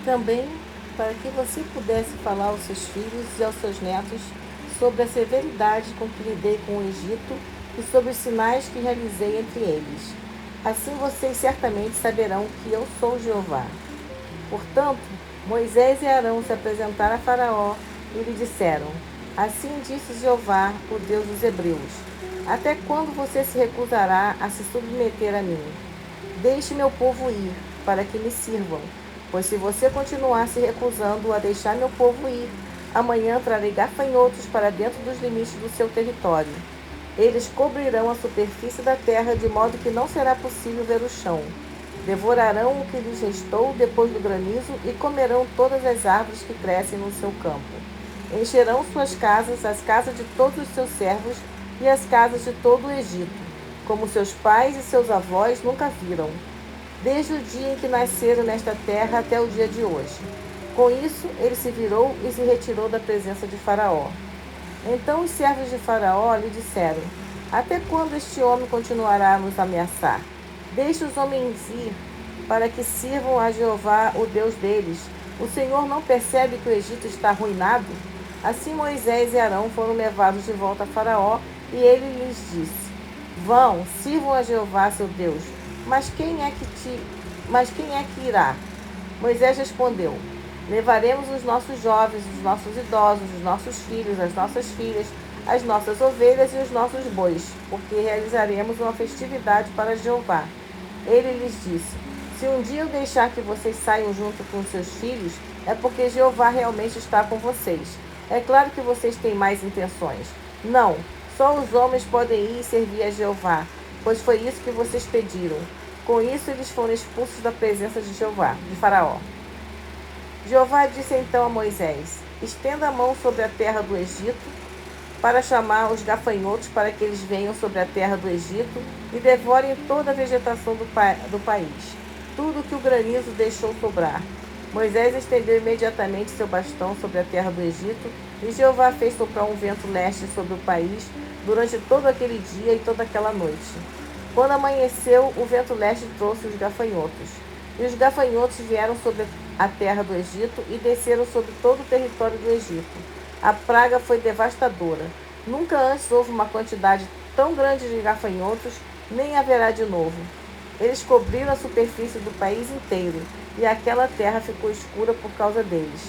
Também para que você pudesse falar aos seus filhos e aos seus netos sobre a severidade com que lidei com o Egito e sobre os sinais que realizei entre eles. Assim vocês certamente saberão que eu sou Jeová. Portanto, Moisés e Arão se apresentaram a Faraó e lhe disseram: Assim disse Jeová, o Deus dos Hebreus: Até quando você se recusará a se submeter a mim? Deixe meu povo ir, para que me sirvam. Pois se você continuar se recusando a deixar meu povo ir, amanhã trarei gafanhotos para dentro dos limites do seu território. Eles cobrirão a superfície da terra de modo que não será possível ver o chão. Devorarão o que lhes restou depois do granizo e comerão todas as árvores que crescem no seu campo. Encherão suas casas, as casas de todos os seus servos e as casas de todo o Egito, como seus pais e seus avós nunca viram, desde o dia em que nasceram nesta terra até o dia de hoje. Com isso, ele se virou e se retirou da presença de Faraó. Então os servos de Faraó lhe disseram: Até quando este homem continuará a nos ameaçar? Deixe os homens ir, para que sirvam a Jeová, o Deus deles. O Senhor não percebe que o Egito está arruinado? Assim Moisés e Arão foram levados de volta a Faraó, e ele lhes disse: Vão, sirvam a Jeová, seu Deus. Mas quem é que irá? Moisés respondeu: Levaremos os nossos jovens, os nossos idosos, os nossos filhos, as nossas filhas, as nossas ovelhas e os nossos bois, porque realizaremos uma festividade para Jeová. Ele lhes disse: Se um dia eu deixar que vocês saiam junto com seus filhos, é porque Jeová realmente está com vocês. É claro que vocês têm mais intenções. Não, só os homens podem ir e servir a Jeová, pois foi isso que vocês pediram. Com isso, eles foram expulsos da presença de Jeová, de Faraó. Jeová disse então a Moisés: Estenda a mão sobre a terra do Egito, para chamar os gafanhotos para que eles venham sobre a terra do Egito e devorem toda a vegetação do país, tudo que o granizo deixou sobrar. Moisés estendeu imediatamente seu bastão sobre a terra do Egito, e Jeová fez soprar um vento leste sobre o país durante todo aquele dia e toda aquela noite. Quando amanheceu, o vento leste trouxe os gafanhotos. E os gafanhotos vieram sobre a terra do Egito e desceram sobre todo o território do Egito. A praga foi devastadora. Nunca antes houve uma quantidade tão grande de gafanhotos, nem haverá de novo. Eles cobriram a superfície do país inteiro, e aquela terra ficou escura por causa deles.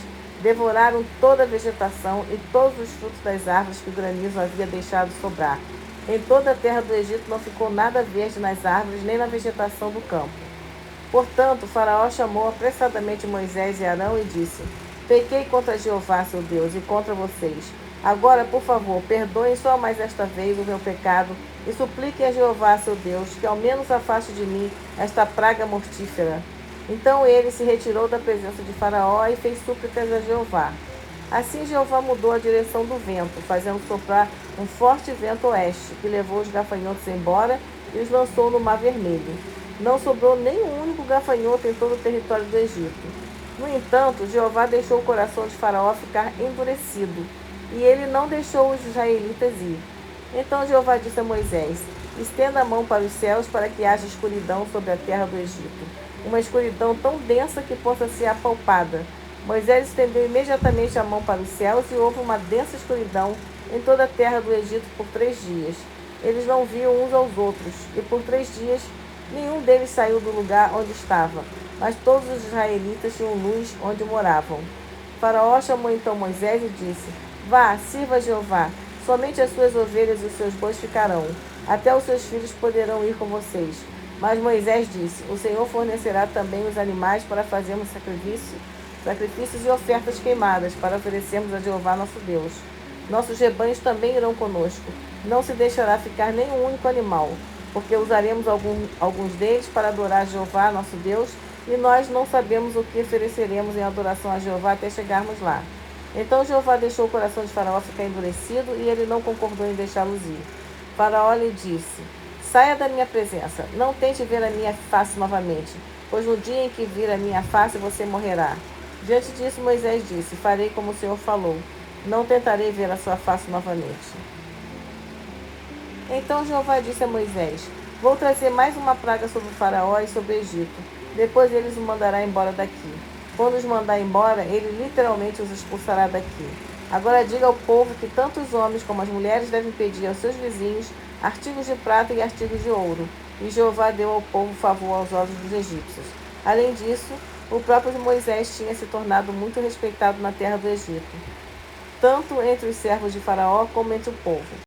Devoraram toda a vegetação e todos os frutos das árvores que o granizo havia deixado sobrar. Em toda a terra do Egito não ficou nada verde nas árvores nem na vegetação do campo. Portanto, Faraó chamou apressadamente Moisés e Arão e disse: Pequei contra Jeová, seu Deus, e contra vocês. Agora, por favor, perdoem só mais esta vez o meu pecado e supliquem a Jeová, seu Deus, que ao menos afaste de mim esta praga mortífera. Então ele se retirou da presença de Faraó e fez súplicas a Jeová. Assim Jeová mudou a direção do vento, fazendo soprar um forte vento oeste, que levou os gafanhotos embora e os lançou no Mar Vermelho. Não sobrou nem um único gafanhoto em todo o território do Egito. No entanto, Jeová deixou o coração de Faraó ficar endurecido, e ele não deixou os israelitas ir. Então Jeová disse a Moisés: Estenda a mão para os céus para que haja escuridão sobre a terra do Egito, uma escuridão tão densa que possa ser apalpada. Moisés estendeu imediatamente a mão para os céus e houve uma densa escuridão em toda a terra do Egito por 3 dias. Eles não viam uns aos outros, e por 3 dias nenhum deles saiu do lugar onde estava, mas todos os israelitas tinham luz onde moravam. Faraó chamou então Moisés e disse: Vá, sirva a Jeová. Somente as suas ovelhas e os seus bois ficarão. Até os seus filhos poderão ir com vocês. Mas Moisés disse: O Senhor fornecerá também os animais para fazermos sacrifícios e ofertas queimadas, para oferecermos a Jeová nosso Deus. Nossos rebanhos também irão conosco. Não se deixará ficar nenhum único animal, porque usaremos alguns deles para adorar a Jeová nosso Deus, e nós não sabemos o que ofereceremos em adoração a Jeová até chegarmos lá. Então Jeová deixou o coração de Faraó ficar endurecido, e ele não concordou em deixá-los ir. Faraó lhe disse: Saia da minha presença, não tente ver a minha face novamente, pois no dia em que vir a minha face você morrerá. Diante disso Moisés disse: Farei como o Senhor falou, não tentarei ver a sua face novamente. Então Jeová disse a Moisés: Vou trazer mais uma praga sobre o Faraó e sobre o Egito. Depois eles o mandará embora daqui. Quando os mandar embora, ele literalmente os expulsará daqui. Agora diga ao povo que tanto os homens como as mulheres devem pedir aos seus vizinhos artigos de prata e artigos de ouro. E Jeová deu ao povo favor aos olhos dos egípcios. Além disso, o próprio Moisés tinha se tornado muito respeitado na terra do Egito, tanto entre os servos de Faraó como entre o povo.